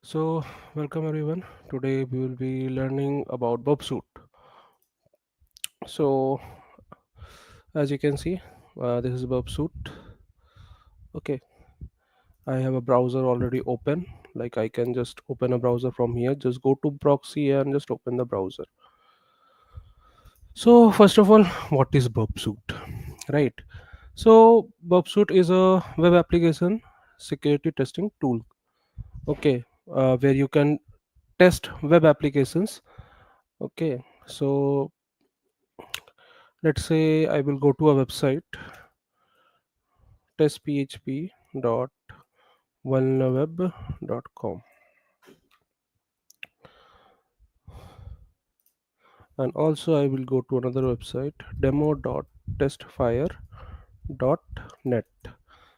So, welcome everyone. Today we will be learning about Burp Suite. So, as you can see, this is Burp Suite. Okay, I have a browser already open. Like I can just open a browser from here. Just go to proxy and just open the browser. So, first of all, what is Burp Suite? Right. So, Burp Suite is a web application security testing tool. Okay, where you can test web applications. Okay, so let's say I will go to a website testphp.vulnerweb.com, and also I will go to another website demo.testfire.net.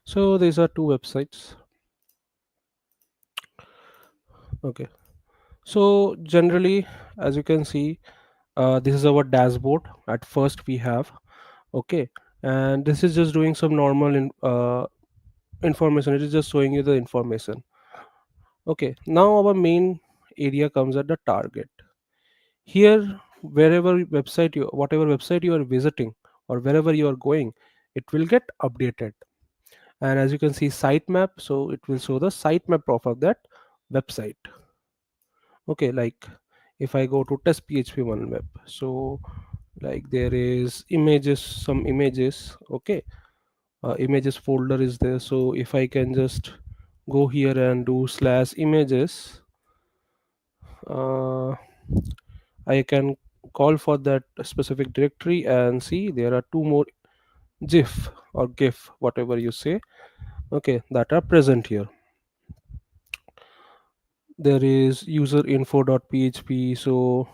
So these are two websites. Okay, so generally, as you can see, this is our dashboard. At first we have, okay, and this is just doing some normal information. It is just showing you the information. Okay, now our main area comes at the target. Here, whatever website you are visiting or wherever you are going, it will get updated. And as you can see, sitemap, so it will show the sitemap of that website. Okay, like if I go to test php one web, so like there is images, some images. Okay, images folder is there. So if I can just go here and do /images, uh, I can call for that specific directory and see there are two more GIF or GIF, whatever you say, okay, that are present here. There is user info.php. So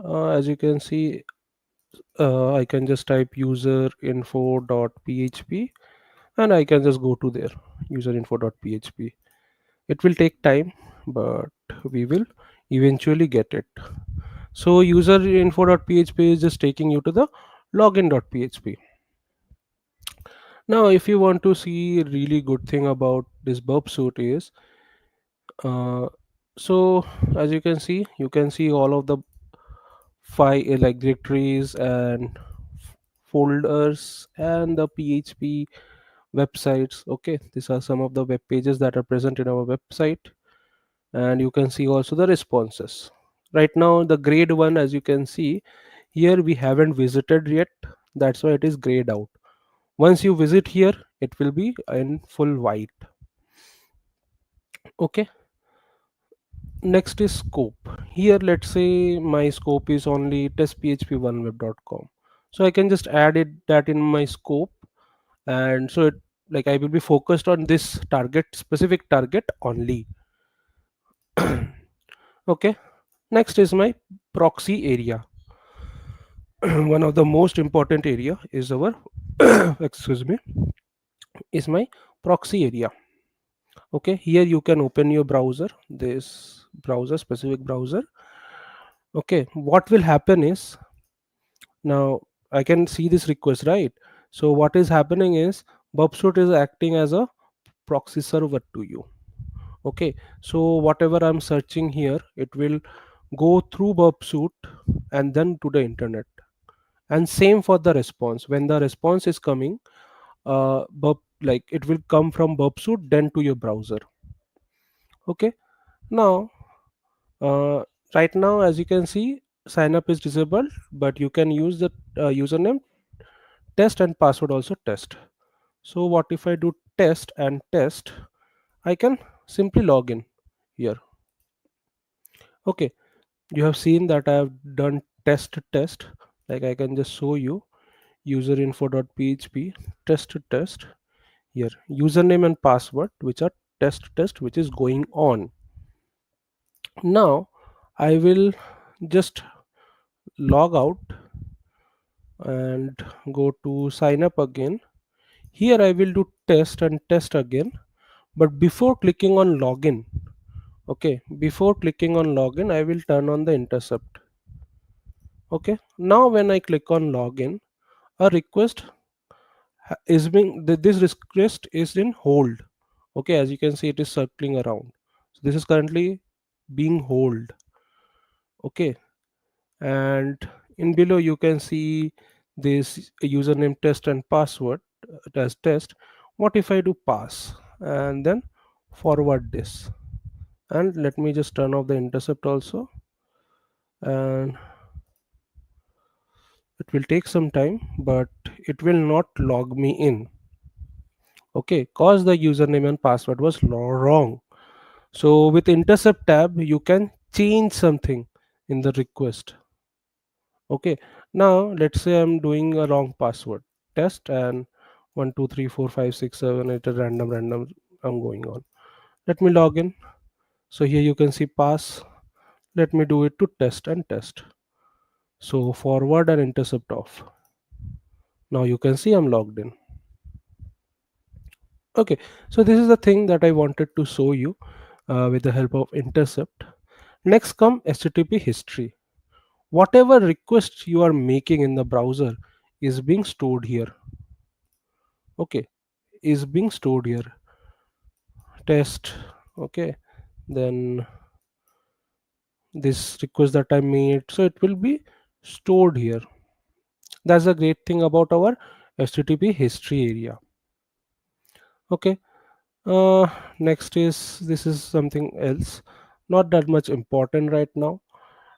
as you can see, I can just type user info.php and I can just go to there, user info.php. It will take time, but we will eventually get it. So user info.php is just taking you to the login.php. Now, if you want to see a really good thing about this Burp Suite is, uh, so as you can see all of the file like directories and folders and the PHP websites. Okay, these are some of the web pages that are present in our website, and you can see also the responses. Right now, the grade one, as you can see here, we haven't visited yet. That's why it is grayed out. Once you visit here, it will be in full white. Okay, next is scope. Here let's say my scope is only testphp1web.com, so I can just add it that in my scope, and so it, like I will be focused on this specific target only. Okay, next is my proxy area. One of the most important area is our excuse me, is my proxy area. Okay, here you can open your browser, this browser, specific browser. Okay, what will happen is, now I can see this request, right? So what is happening is Bubsuit is acting as a proxy server to you. Okay, so whatever I'm searching here, it will go through Bubsuit and then to the internet. And same for the response. When the response is coming, like it will come from Bubsuit then to your browser. Okay, now uh, right now as you can see, sign up is disabled, but you can use the username test and password also test. So what if I do test and test, I can simply log in here. Okay, you have seen that I have done test, like I can just show you user info.php test here, username and password which are test which is going on. Now I will just log out and go to sign up again. Here I will do test and test again, but before clicking on login, okay, before clicking on login, I will turn on the intercept. Okay, now when I click on login, a request is being this request is in hold. Okay, as you can see, it is circling around. So this is currently being hold. Okay, and in below you can see this username test and password as test. What if I do pass and then forward this, and let me just turn off the intercept also, and it will take some time but it will not log me in. Okay, cause the username and password was wrong. So with intercept tab you can change something in the request. Okay, now let's say I'm doing a wrong password test, and 1 2 3 4 5 6 7 8 random I'm going on. Let me log in. So here you can see pass. Let me do it to test and test. So forward and intercept off. Now you can see I'm logged in. Okay, so this is the thing that I wanted to show you with the help of intercept. Next come HTTP history. Whatever requests you are making in the browser is being stored here. Okay, is being stored here. Test. Okay, then this request that I made, so it will be stored here. That's a great thing about our HTTP history area. Okay, uh, next is this is something else, not that much important right now.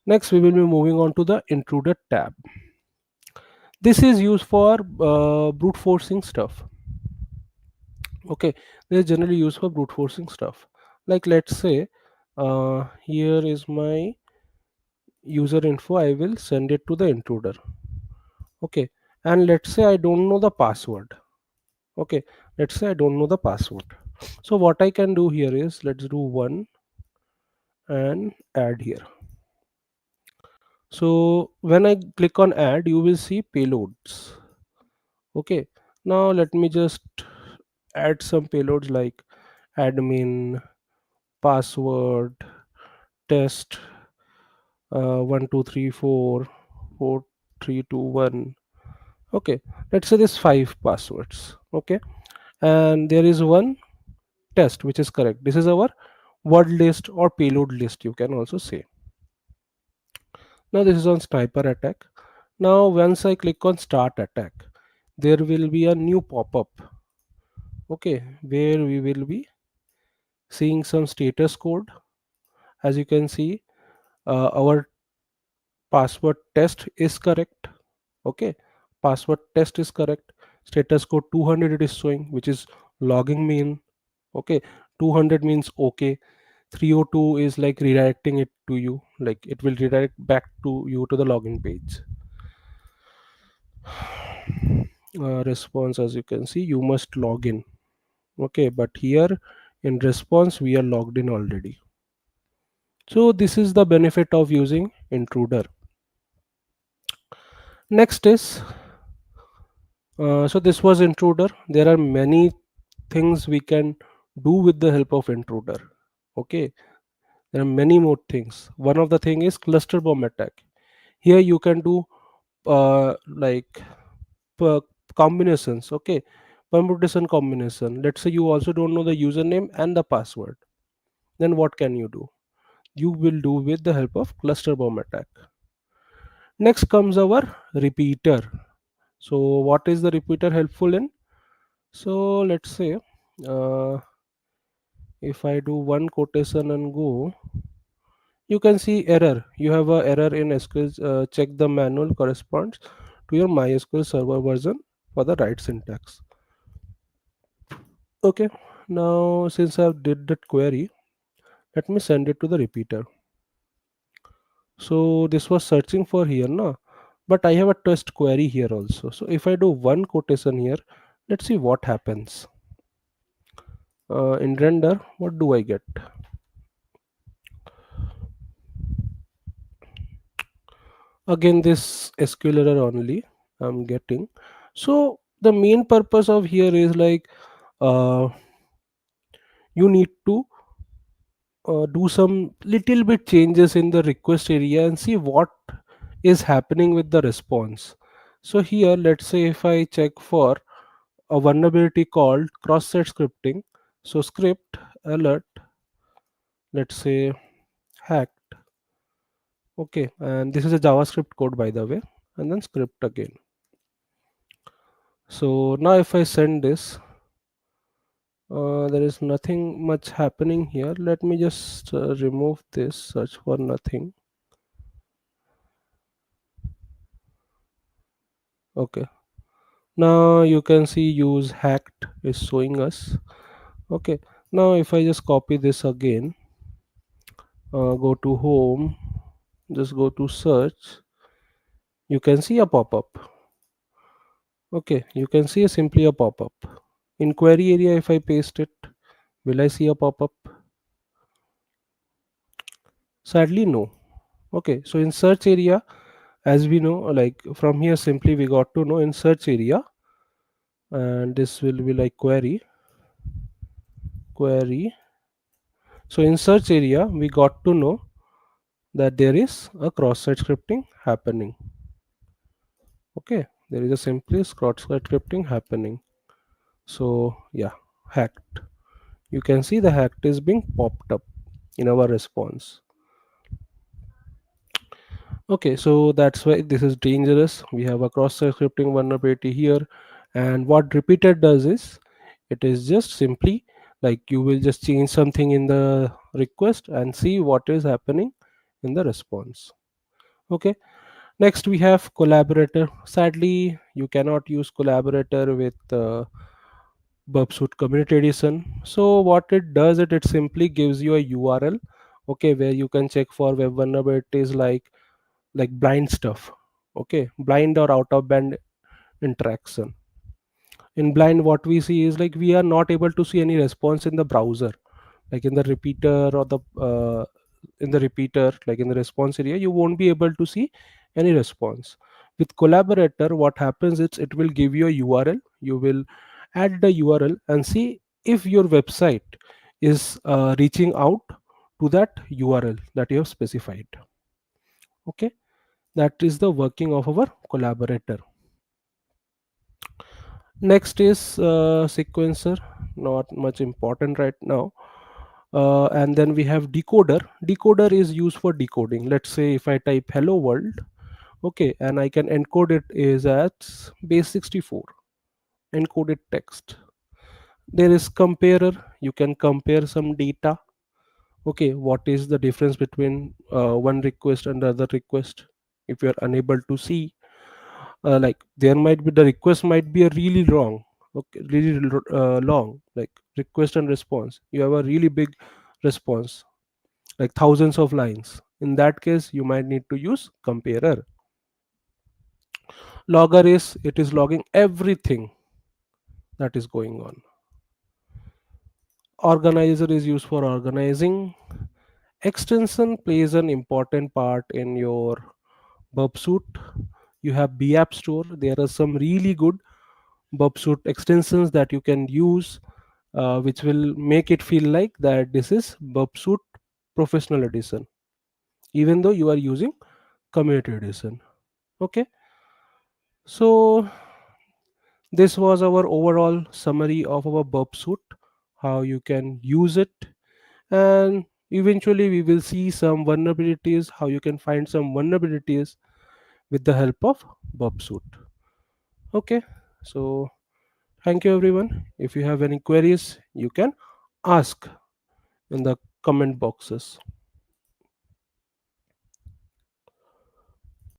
Next we will be moving on to the intruder tab. This is used for brute forcing stuff. Okay, this is generally used for brute forcing stuff. Like let's say here is my user info, I will send it to the intruder. Okay, and let's say I don't know the password. Okay, let's say I don't know the password. So what I can do here is, let's do one and add here. So when I click on add you will see payloads. Okay, now let me just add some payloads like admin, password, test, 1 2 3 4 4 3 2 1. Okay, let's say this 5 passwords. Okay, and there is one test which is correct. This is our word list or payload list, you can also say. Now this is on sniper attack. Now once I click on start attack, there will be a new pop-up. Okay, where we will be seeing some status code. As you can see, our password test is correct. Okay, password test is correct. Status code 200 it is showing, which is logging me in. Okay, 200 means okay. 302 is like redirecting it to you, like it will redirect back to you to the login page. Response, as you can see, you must log in. Okay, but here in response we are logged in already. So this is the benefit of using intruder. Next is so this was intruder. There are many things we can do with the help of intruder. Okay, there are many more things. One of the thing is cluster bomb attack. Here you can do like per combinations. Okay, permutation combination. Let's say you also don't know the username and the password, then what can you do? You will do with the help of cluster bomb attack. Next comes our repeater. So what is the repeater helpful in? So let's say uh, if I do one quotation and go, you can see error. You have a error in SQL. Check the manual corresponds to your MySQL server version for the right syntax. Okay, now since I did that query, let me send it to the repeater. So this was searching for here now, but I have a test query here also. So if I do one quotation here, let's see what happens. In render, what do I get? Again this SQL error only I'm getting. So the main purpose of here is like uh, you need to do some little bit changes in the request area and see what is happening with the response. So here let's say if I check for a vulnerability called cross-site scripting, so script alert, let's say hacked. Okay, and this is a JavaScript code, by the way, and then script again. So now if I send this, there is nothing much happening here. Let me just remove this, search for nothing. Okay, now you can see use hacked is showing us. Okay, now if I just copy this again, go to home, just go to search, you can see a pop-up. Okay, you can see simply a pop-up. In query area, if I paste it, will I see a pop-up? Sadly, no. Okay, so in search area, as we know, like from here simply we got to know in search area, and this will be like query. So in search area, we got to know that there is a cross-site scripting happening. Okay, there is a simply cross-site scripting happening. So yeah, hacked. You can see the hacked is being popped up in our response. Okay, so that's why this is dangerous. We have a cross-site scripting vulnerability here, and what repeated does is it is just simply like you will just change something in the request and see what is happening in the response. Okay, next we have collaborator. Sadly, you cannot use collaborator with Burp Suite Community Edition. So what it does, it simply gives you a URL, okay, where you can check for web vulnerabilities like blind stuff. Okay, blind or out of band interaction. In blind, what we see is like we are not able to see any response in the browser, like in the repeater or the in the repeater, like in the response area, you won't be able to see any response. With collaborator, what happens is it will give you a URL. You will add the URL and see if your website is reaching out to that URL that you have specified. Okay, that is the working of our collaborator. Next is sequencer, not much important right now. And then we have decoder. Decoder is used for decoding. Let's say if I type hello world, okay, and I can encode it is as base 64 encoded text. There is comparer. You can compare some data. Okay, what is the difference between one request and the other request? If you are unable to see, like there might be the request might be a really wrong, okay, really long, like request and response. You have a really big response, like thousands of lines. In that case, you might need to use comparer. Logger is it is logging everything that is going on. Organizer is used for organizing. Extension plays an important part in your Burp Suite. You have B App Store. There are some really good Burp Suite extensions that you can use, which will make it feel like that this is Burp Suite Professional Edition, even though you are using Community Edition. Okay, so this was our overall summary of our Burp Suite, how you can use it, and eventually we will see some vulnerabilities, how you can find some vulnerabilities with the help of Burp Suite. Okay, so thank you everyone. If you have any queries, you can ask in the comment boxes.